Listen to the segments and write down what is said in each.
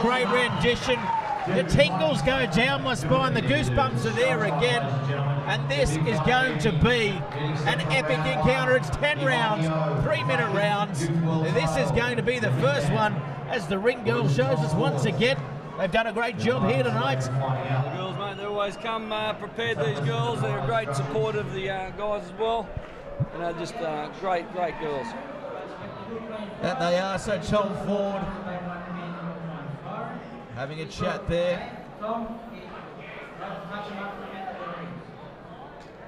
great rendition. The tingles go down my spine, the goosebumps are there again, and this is going to be an epic encounter. It's 10 rounds, 3-minute rounds. This is going to be the first one, as the ring girl shows us once again. They've done a great job here tonight. The girls, mate, they always come prepared, these girls. They're a great support of the guys as well. You know, just great girls. That they are. So Tom Ford having a chat there.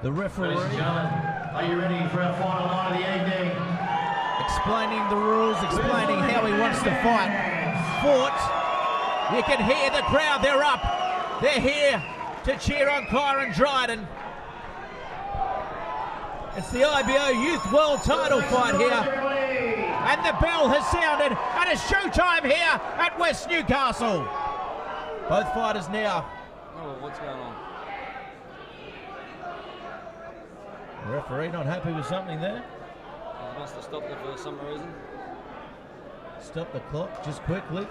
The referee. Ladies and gentlemen, are you ready for our final night of the evening? Explaining the rules, explaining how he wants to fight. Fought. You can hear the crowd, they're up. They're here to cheer on Kyron Dryden. It's the IBO Youth World title fight here. And the bell has sounded, and it's showtime here at West Newcastle. Both fighters now. Oh, what's going on? The referee not happy with something there. He must have stopped it for some reason. Stop the clock just quickly.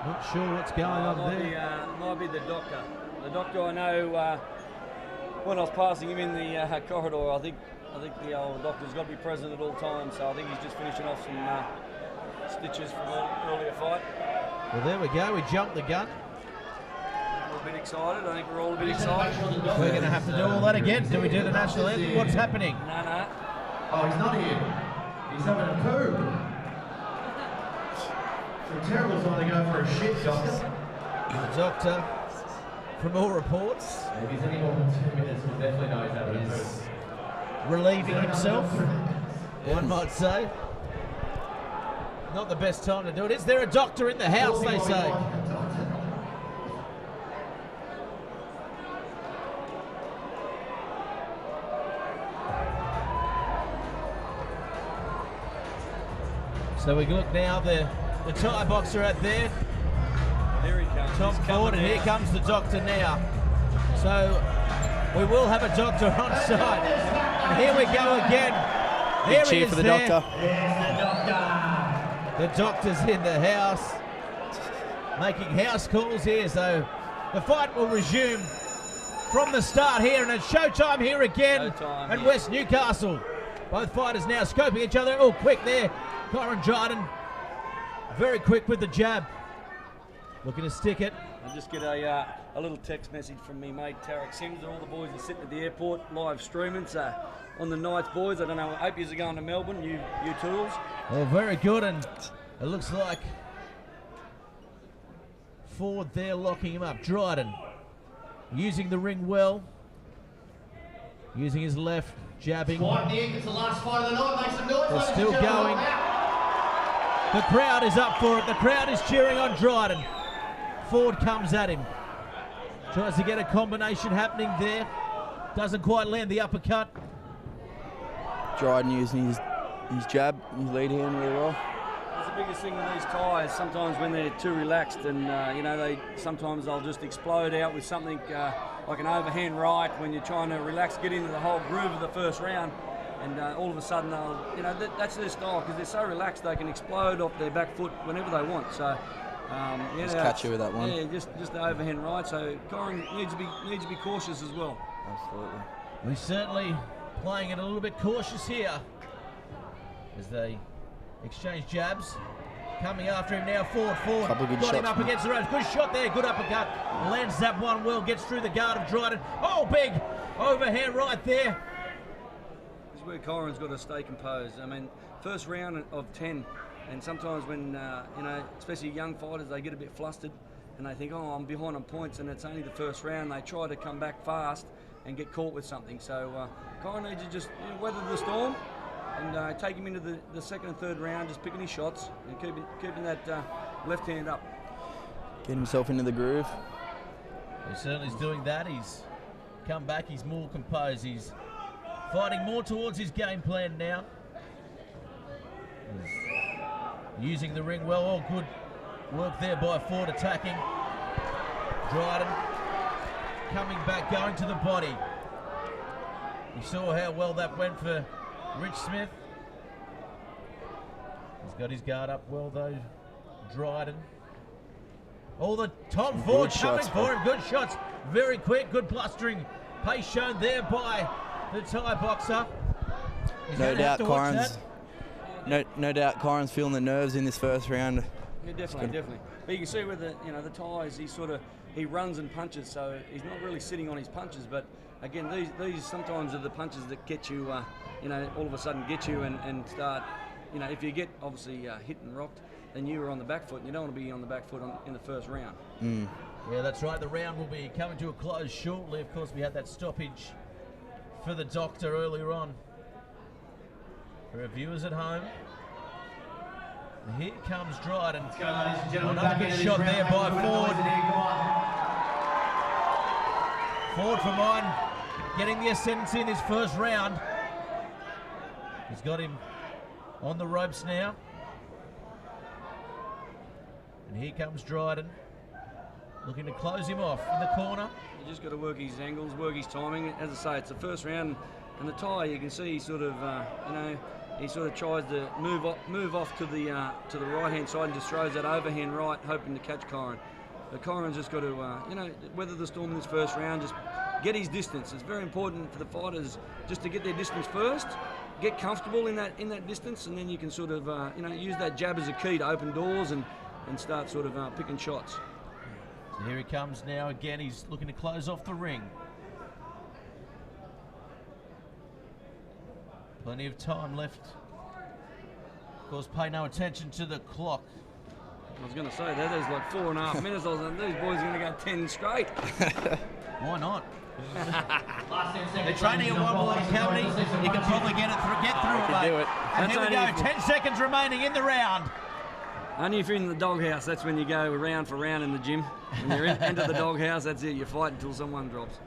Not sure what's going on there. Might be the doctor. The doctor, I know, when I was passing him in the corridor, I think the old doctor's got to be present at all times, so I think he's just finishing off some stitches from an earlier fight. Well, there we go. We jumped the gun. We're a bit excited. I think we're all a bit excited. We're going to have to do all that again. Do we do the national anthem? What's happening? No. Oh, he's not here. He's having a poo. It's a terrible time to go for a shit, doctor. The doctor, from all reports, If he's any more than 2 minutes, we'll definitely know he's having a poo. relieving himself, one might say. Not the best time to do it. Is there a doctor in the house, they say? So we look now, the Thai boxer out there, There he comes. Tom Ford, and here comes the doctor now. So we will have a doctor on site. And here we go again. There he is for the there. doctor. The doctor's in the house, making house calls here. So the fight will resume from the start here, and it's showtime here again at West Newcastle. Both fighters now scoping each other. Oh, quick there. Kyron Dryden, very quick with the jab. Looking to stick it. I just get a little text message from me mate Tarek Sims. All the boys are sitting at the airport live streaming. So on the nights, boys, I don't know, I hope you're going to Melbourne, you tools. Well, very good, and it looks like Ford there locking him up. Dryden using the ring well, using his left, jabbing. It's the last fight of the night. Make some noise. They're still going. The crowd is up for it. The crowd is cheering on Dryden. Ford comes at him. Tries to get a combination happening there. Doesn't quite land the uppercut. Dryden using his jab, his lead hand really well. That's the biggest thing with these Thais. Sometimes when they're too relaxed, and you know, sometimes they'll just explode out with something like an overhand right when you're trying to relax, get into the whole groove of the first round, and all of a sudden they'll, you know, that's their style, because they're so relaxed they can explode off their back foot whenever they want. So yeah, Just catch you with that one. Yeah, just the overhand right. So Kyron needs to be cautious as well. Absolutely. We're certainly playing it a little bit cautious here as they exchange jabs. Coming after him now, Ford. Couple good Got him shots, up man. against the ropes. Good shot there, good uppercut. Lands that one well, gets through the guard of Dryden. Oh, big overhand right there. This is where Kyron's got to stay composed. I mean, first round of 10, and sometimes when, you know, especially young fighters, they get a bit flustered and they think, oh, I'm behind on points and it's only the first round. They try to come back fast and get caught with something. So Kyron needs to just weather the storm and take him into the second and third round, just picking his shots and keeping that left hand up. Get himself into the groove. He certainly is doing that. He's come back, he's more composed. He's fighting more towards his game plan now. He's using the ring well. Oh, good work there by Ford attacking. Dryden coming back, going to the body. You saw how well that went for Rich Smith. He's got his guard up well though, Dryden. All the Tom Ford coming for him. Good shots. Very quick. Good blustering pace shown there by the Thai boxer. No doubt Kyron's feeling the nerves in this first round. Yeah, definitely. But you can see with the the Thais, he runs and punches, so he's not really sitting on his punches. But again, these sometimes are the punches that get you, all of a sudden get you and start. If you get obviously hit and rocked, then you are on the back foot, and you don't want to be on the back foot in the first round. Yeah, that's right. The round will be coming to a close shortly. Of course, we had that stoppage for the doctor earlier on. For our viewers at home, here comes Dryden. Another good shot there by Ford. Ford for mine, getting the ascendance in his first round. He's got him on the ropes now. And here comes Dryden, looking to close him off in the corner. You just got to work his angles, work his timing. As I say, it's the first round, and the Thai, you can see he sort of, he sort of tries to move off to the right-hand side and just throws that overhand right, hoping to catch Kyron. But Kyron's just got to, weather the storm in this first round, just get his distance. It's very important for the fighters just to get their distance first, get comfortable in that distance, and then you can sort of, use that jab as a key to open doors and start sort of picking shots. So here he comes now again. He's looking to close off the ring. Plenty of time left. Of course, pay no attention to the clock. I was going to say that there's like 4.5 minutes. I was like, these boys are going to go 10 straight. Why not? They're training at one water cavity. You can probably get through it, mate. And here we go. 10 seconds remaining in the round. Only if you're in the doghouse, that's when you go round for round in the gym. When you're into the doghouse, that's it. You fight until someone drops.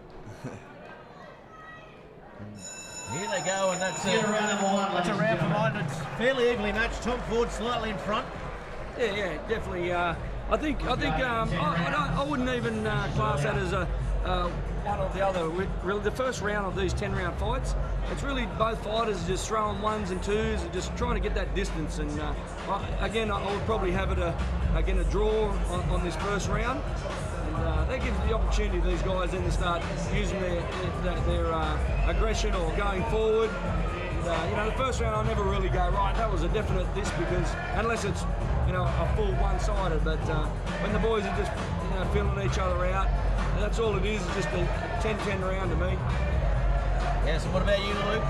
Here they go, and that's a round for mine. It's fairly evenly matched. Tom Ford slightly in front. Yeah, definitely. I think I wouldn't even class that as a one or the other. Really, the first round of these 10-round fights, it's really both fighters just throwing ones and twos and just trying to get that distance. And again, I would probably have it a draw on this first round. And that gives the opportunity to these guys then to start using their aggression or going forward. And, the first round I never really go, right, that was a definite this, because unless it's a full one-sided, but when the boys are just feeling each other out, that's all it is just a 10-10 round to me. Yeah, so what about you, Luke?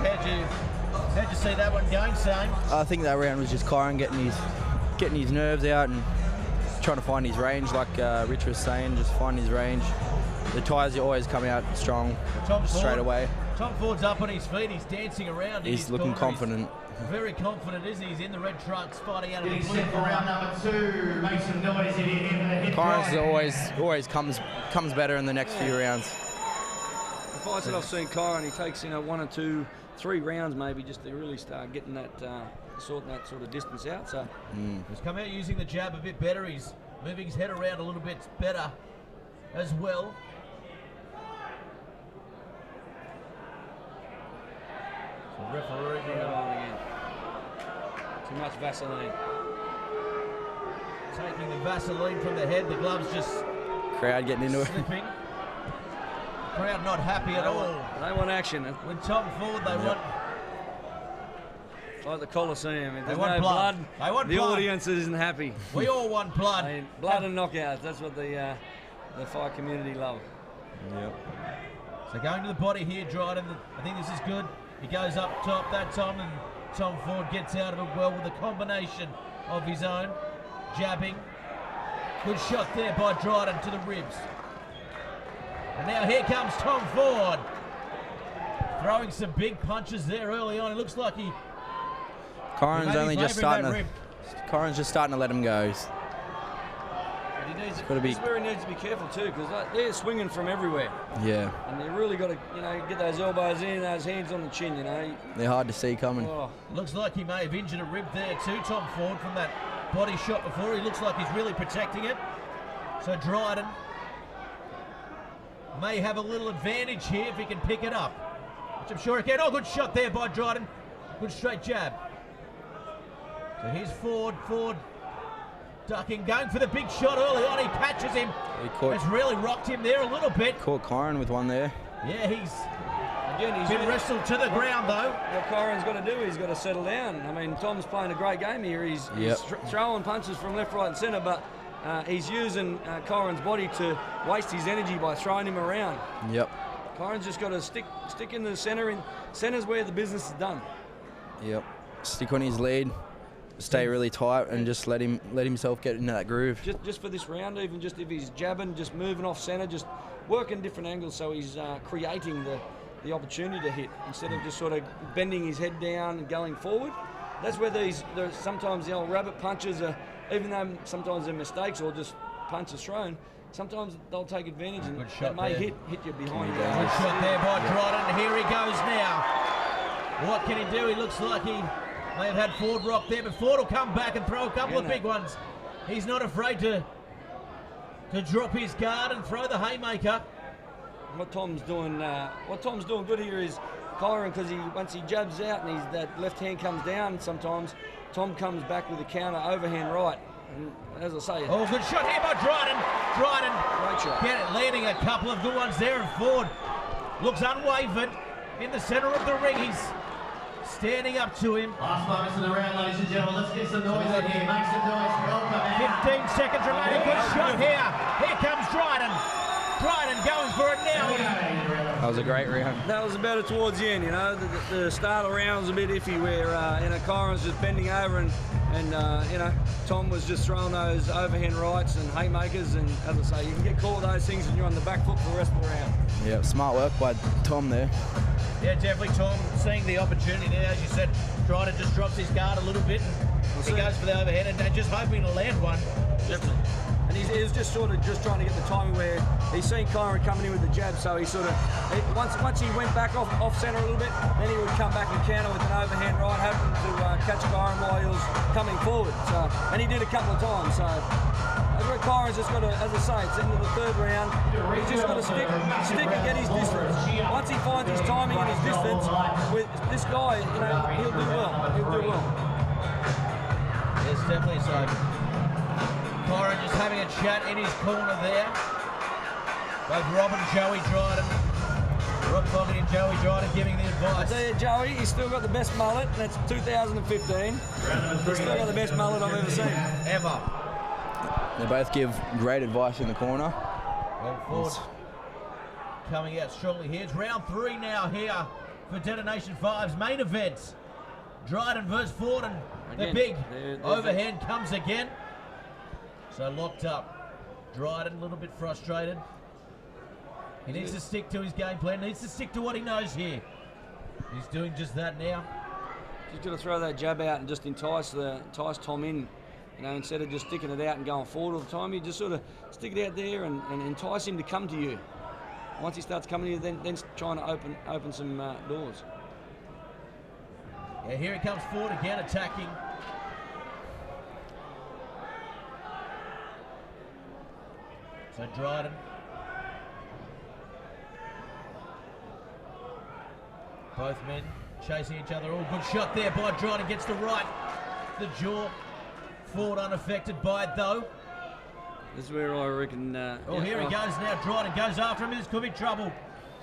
How'd you see that one going, Sam? I think that round was just Kyron getting his nerves out and trying to find his range, like Rich was saying, just find his range. The Thais always come out strong straight away. Tom Ford's up on his feet. He's dancing around. He's looking confident. Very confident, isn't he? He's in the red trunks, fighting out of the blue. Set for round number 2. Make some noise if you hear the hit. Kyron's always comes better in the next few rounds. The fights that I've seen Kyron, he takes 1 or 2, 3 rounds maybe just to really start getting that sorting that sort of distance out. So he's come out using the jab a bit better. He's moving his head around a little bit better as well. So referee again. Too much Vaseline. Taking the Vaseline from the head. The gloves just crowd getting into slipping. it. Crowd not happy at all. They want action. When Tom Ford, they want. It's like the Coliseum. If They there's want no blood. They want the blood. audience isn't happy. We all want blood. I mean, blood and knockouts. That's what the fight community love. Yep. So going to the body here, Dryden. I think this is good. He goes up top that time, and Tom Ford gets out of it well with a combination of his own jabbing. Good shot there by Dryden to the ribs. And now here comes Tom Ford, throwing some big punches there early on. It looks like Kyron's only just starting to. Kyron's just starting to let him go. This is where he needs to be careful too, because they're swinging from everywhere. Yeah. And they really got to, get those elbows in, those hands on the chin. They're hard to see coming. Oh. Looks like he may have injured a rib there too, Tom Ford, from that body shot before. He looks like he's really protecting it. So Dryden may have a little advantage here if he can pick it up, which I'm sure he can. Oh, good shot there by Dryden. Good straight jab. So here's Ford. Ford Ducking, going for the big shot early on. He catches him. It's really rocked him there a little bit. Caught Kyron with one there. Yeah, he's been wrestled to the ground though. What Kyron's got to do, he's got to settle down. I mean, Tom's playing a great game here. He's throwing punches from left, right and centre, but he's using Kyron's body to waste his energy by throwing him around. Yep. Kyron's just got to stick in the centre, and centre's where the business is done. Yep. Stick on his lead, stay really tight, and just let himself get into that groove. Just for this round, even just if he's jabbing, just moving off centre, just working different angles, so he's creating the opportunity to hit instead of just sort of bending his head down and going forward. That's where sometimes the old rabbit punches are, even though sometimes they're mistakes or just punches thrown, sometimes they'll take advantage and they may hit you behind you. Good shot there by Dryden. Here he goes now. What can he do? He looks like he may have had Ford rock there, but Ford will come back and throw a couple of big ones. He's not afraid to drop his guard and throw the haymaker. What Tom's doing good here is Kyron, because once he jabs out and that left hand comes down, sometimes Tom comes back with a counter overhand right. And as I say, oh, good shot here by Dryden. Great shot. Landing a couple of good ones there, and Ford looks unwavered in the centre of the ring. He's standing up to him. Last moments in the round, ladies and gentlemen. Let's get some noise in here. Make some noise. Welcome. 15 seconds remaining. Good shot here. Here comes Dryden. Dryden going for it now. That was a great round. That was better towards the end, you know. The start of the round was a bit iffy where, Kyron's just bending over and Tom was just throwing those overhand rights and haymakers, and as I say, you can get caught with those things and you're on the back foot for the rest of the round. Yeah, smart work by Tom there. Yeah, definitely Tom seeing the opportunity there. As you said, Dryden just drops his guard a little bit and he goes for the overhead and just hoping to land one. Definitely. And he was just trying to get the timing where he's seen Kyron coming in with the jab, so he once he went back off centre a little bit, then he would come back and counter with an overhand right, hoping to catch Kyron while he was coming forward. So, and he did a couple of times. So that's where Kyron's just got to, as I say, it's into the third round. He's just got to stick and get his distance. Once he finds his timing and his distance with this guy, he'll do well. Yes, definitely so. Kyron just having a chat in his corner there. Both Rob and Joey Dryden. Rob Fogarty and Joey Dryden giving the advice. I tell you, Joey, he's still got the best mullet. That's 2015. He's still got the best mullet I've ever seen. Ever. They both give great advice in the corner. Well, Ford coming out strongly here. It's round 3 now here for Detonation 5's main event. Dryden versus Ford, and the big overhand comes again. So locked up. Dryden a little bit frustrated. He needs to stick to his game plan, needs to stick to what he knows here. He's doing just that now. He's got to throw that jab out and just entice Tom in. Instead of just sticking it out and going forward all the time, you just sort of stick it out there and entice him to come to you. Once he starts coming to you, then trying to open some doors. Yeah, here he comes Ford again, attacking. So Dryden. Both men chasing each other. Oh, good shot there by Dryden. Gets the right, the jaw. Ford unaffected by it though. This is where I reckon. Here he goes now. Dryden goes after him. This could be trouble.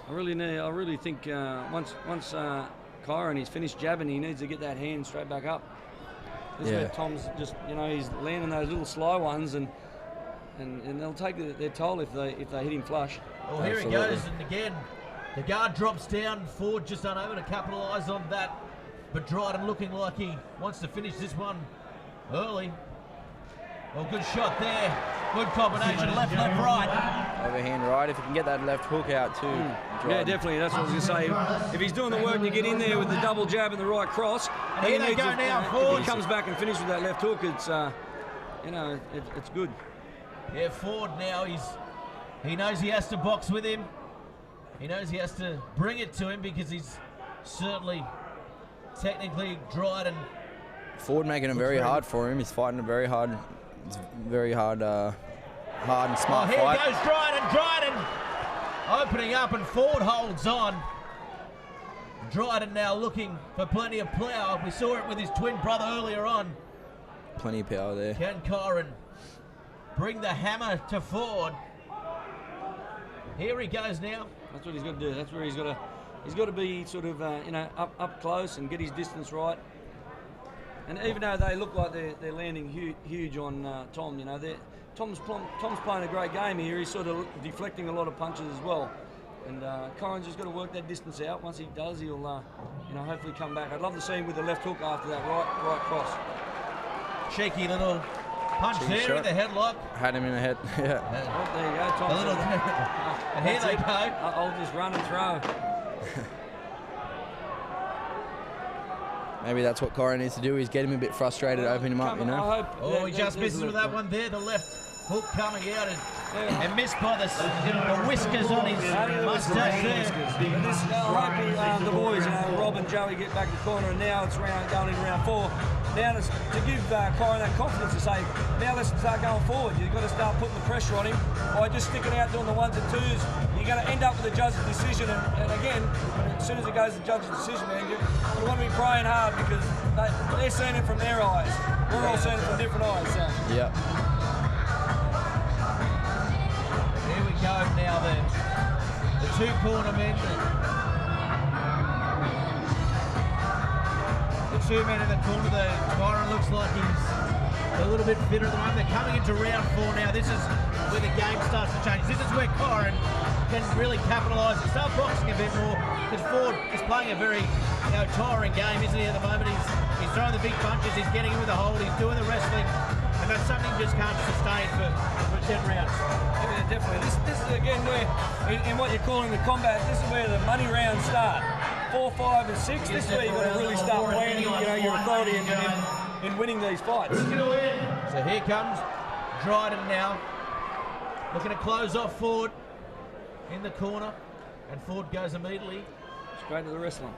I really think once Kyron he's finished jabbing, he needs to get that hand straight back up. This is where Tom's just he's landing those little slow ones and they'll take their toll if they hit him flush. Well, here he goes, and again the guard drops down. Ford just unable to capitalise on that, but Dryden looking like he wants to finish this one early. Well, good shot there. Good combination, left, right. Overhand right, if he can get that left hook out too. Yeah, definitely, that's what I was going to say. If he's doing the work to get in there with the double jab and the right cross, and here they go now, Ford. If he comes back and finishes with that left hook, it's, it's good. Yeah, Ford now, he knows he has to box with him. He knows he has to bring it to him because he's certainly technically Dryden. Ford making it very hard for him. He's fighting a very hard, hard and smart fight. Here goes Dryden opening up, and Ford holds on. Dryden now looking for plenty of power. We saw it with his twin brother earlier on. Plenty of power there. Can Kyron bring the hammer to Ford. Here he goes now. That's what he's got to do. That's where he's got to be sort of, you know, up close and get his distance right. And even though they look like they're landing huge on Tom, you know, Tom's playing a great game here. He's sort of deflecting a lot of punches as well. And Kyron's just got to work that distance out. Once he does, he'll, you know, hopefully come back. I'd love to see him with the left hook after that right cross. Cheeky little punch Cheeky there shot. in the headlock. Had him in the head. Yeah. Oh, there you go, Tom. A little, and here they go. I'll just run and throw. Maybe that's what Kyron needs to do. Is get him a bit frustrated, open him up, you know. Oh, he just misses with that one there. The left hook coming out and missed by the whiskers on his mustache there. I hope the boys, you know, Rob and Joey get back to the corner, and now it's going into round 4. Now to give Kyron that confidence to say, now let's start going forward. You've got to start putting the pressure on him by just sticking out doing the 1s and 2s. You're going to end up with a judge's decision, and again, as soon as it goes to the judge's decision, man, you want to be praying hard because they're seeing it from their eyes. We're all seeing it from different eyes. So. Yeah. Here we go now then. The 2 corner men. The 2 men in the corner. Kyron looks like he's a little bit fitter at the moment. They're coming into round 4 now. This is where the game starts to change. This is where Kyron can really capitalise and start boxing a bit more, because Ford is playing a very, you know, tiring game, isn't he, at the moment? He's throwing the big punches, he's getting him with the hold, he's doing the wrestling, and that's something he just can't sustain for 10 rounds. Yeah, definitely. This is again where, in what you're calling the combat, this is where the money rounds start. 4, 5, and 6. This is where you've got to really start planning, you know, your authority in winning these fights. So here comes Dryden now, looking to close off Ford in the corner, and Ford goes immediately straight to the wrestling.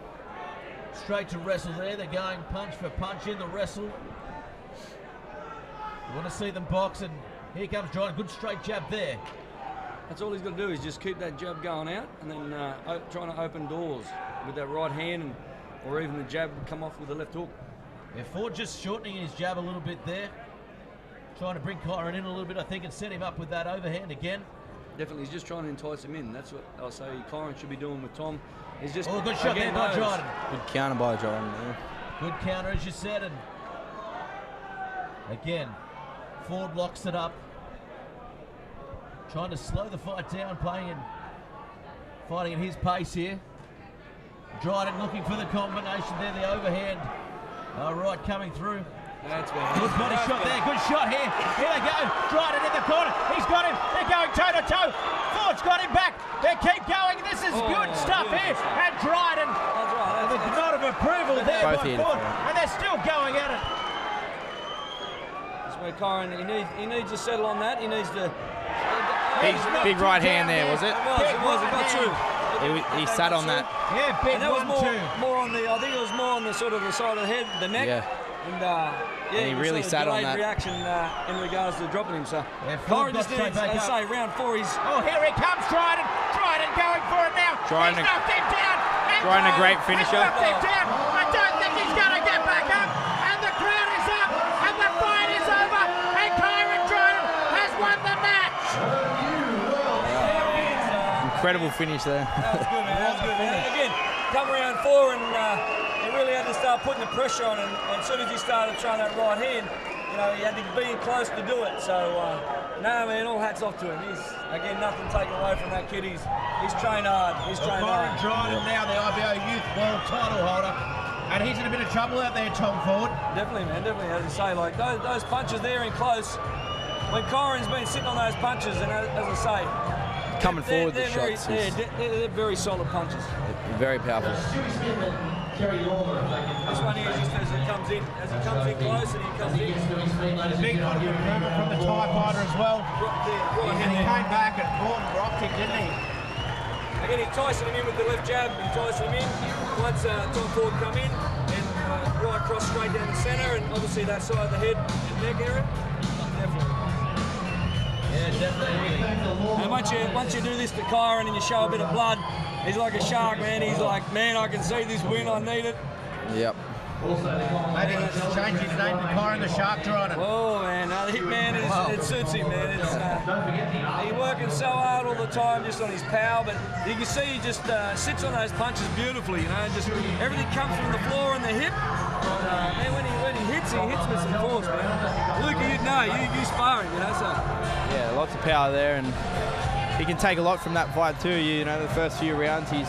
Straight to wrestle there. They're going punch for punch in the wrestle. You want to see them box, and here comes Dryden. Good straight jab there. That's all he's got to do is just keep that jab going out, and then trying to open doors with that right hand, or even the jab come off with the left hook. Yeah, Ford just shortening his jab a little bit there, trying to bring Kyron in a little bit, I think, and set him up with that overhand again. Definitely, he's just trying to entice him in. That's what I'll say Kyron should be doing with Tom. He's just good shot there by Dryden. Good counter by Dryden. Yeah. Good counter, as you said, and again, Ford locks it up, trying to slow the fight down, fighting at his pace here. Dryden looking for the combination there, the overhand. All right, coming through. That's good body shot there, good shot here. Here they go, Dryden in the corner. He's got him, they're going toe to toe. Ford's got him back, they keep going. This is good stuff here. And Dryden, with a nod of approval there by Ford. And they're still going at it. That's where Kyron, he needs to settle on that. He needs to... Big right hand there, was it? It was, it got through. He sat on that. Yeah, big and that was more on the, I think it was more on the sort of the side of the head, the neck. Yeah. And he really sat on that. Reaction in regards to dropping him. So Kyron just needs, as I say, round 4. He's here he comes, Dryden. Dryden going for it now. Dryden, he's knocked him down. Dryden a great finisher. Knocked him down. I don't think he's going to get back up. And the crowd is up. And the fight is over. And Kyron Dryden has won the match. Incredible finish there. That was good, man. That was good, man. Again, come round 4 and he really had to start putting the pressure on, and as soon as he started trying that right hand, you know, he had to be close to do it. So, no, man, all hats off to him. He's, again, nothing taken away from that kid. He's trained hard. He's trained hard. Kyron Dryden now the IBO Youth World title holder, and he's in a bit of trouble out there, Tom Ford. Definitely, man, definitely. As you say, like, those punches there in close, when Kyron's been sitting on those punches, and as I say, coming forward the shots. They're very solid punches. Very powerful. This one here, just as he comes in close and he comes in. A big one from the TIE fighter as well. And he came back and rocked him, didn't he? Again, he enticing him in with the left jab, enticing him in. Once Tom Ford come in, and right cross straight down the centre, and obviously that side of the head and neck area. Definitely. Yeah, definitely. And once you do this to Kyron and you show a bit of blood, he's like a shark, man. He's like, man, I can see this win, I need it. Yep. Maybe he should change his name to Kyron the Shark Dryden. Oh man, the Hitman, it suits him, man. He's working so hard all the time just on his power, but you can see he just sits on those punches beautifully, you know, just everything comes from the floor and the hip. Man, when he hits with some force, man. Luke, you'd know, you sparring, you know, so. Yeah, lots of power there, and he can take a lot from that fight too. You know, the first few rounds, he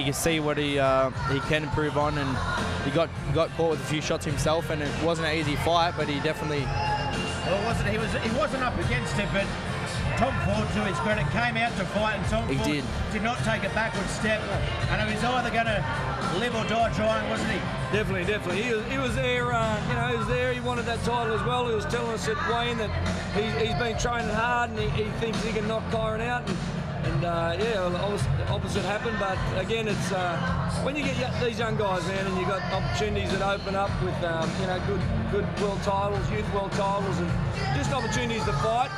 can see what he can improve on, and he got caught with a few shots himself, and it wasn't an easy fight, but he definitely. Well, it wasn't. He wasn't up against it, but Tom Ford, to his credit, came out to fight, and Tom Ford did not take a backward step, and he was either going to live or die trying, wasn't he? Definitely. He was there. You know, he was there. He wanted that title as well. He was telling us at Wayne that he's been training hard, and he thinks he can knock Kyron out. And yeah, opposite happened. But again, it's when you get these young guys, man, and you got opportunities that open up with you know, good world titles, youth world titles, and just opportunities to fight.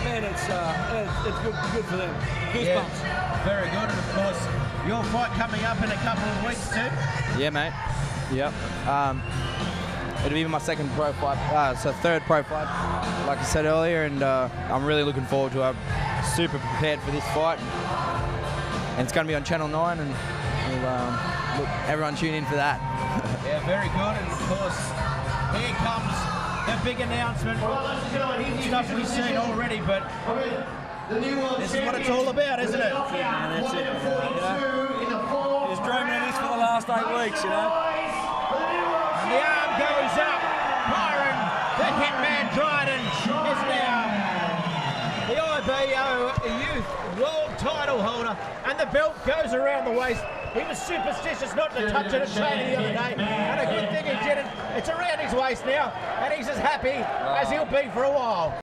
Man, it's good for them. Goosebumps. Yeah, very good. And of course, your fight coming up in a couple of weeks too. Yeah, mate. Yep. It'll be my second pro fight. So third pro fight, like I said earlier, and I'm really looking forward to it. I'm super prepared for this fight, and it's going to be on Channel 9, and we'll, look, everyone tune in for that. Yeah, very good. And of course, here comes the big announcement. Stuff we've seen already, but this is what it's all about, isn't it? Yeah, that's it. He's dreaming of this for the last 8 weeks, you know. And the arm goes up. Kyron, the Hitman Dryden, is now the IBO Youth World Title holder, and the belt goes around the waist. He was superstitious not to touch it at training the other day, and a good thing he didn't. It's around his waist now, and he's as happy as he'll be for a while.